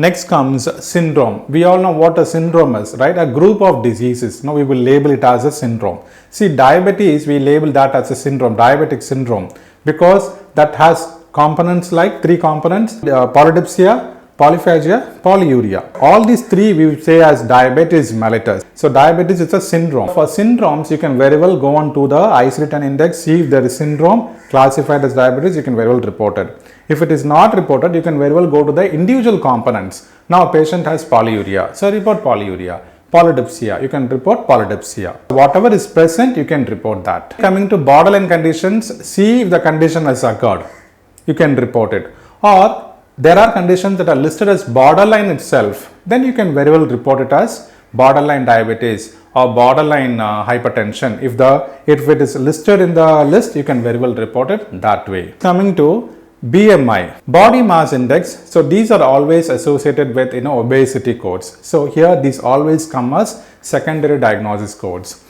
Next comes syndrome. We all know what a syndrome is, right? A group of diseases. Now we will label it as a syndrome. See, diabetes, we label that as a syndrome, diabetic syndrome, because that has components like 3 components: polydipsia, polyphagia, polyuria. All these 3 we say as diabetes mellitus. So diabetes is a syndrome. For syndromes, you can very well go on to the ICD-10 index, see if there is syndrome classified as diabetes, you can very well report it. If it is not reported, you can very well go to the individual components. Now a patient has polyuria, so report polyuria. Polydipsia, you can report polydipsia. Whatever is present, you can report that. Coming to borderline conditions, see if the condition has occurred, you can report it. Or there are conditions that are listed as borderline itself, then you can very well report it as borderline diabetes or borderline hypertension. If it is listed in the list, you can very well report it that way. Coming to BMI, body mass index. So these are always associated with obesity codes. So here these always come as secondary diagnosis codes.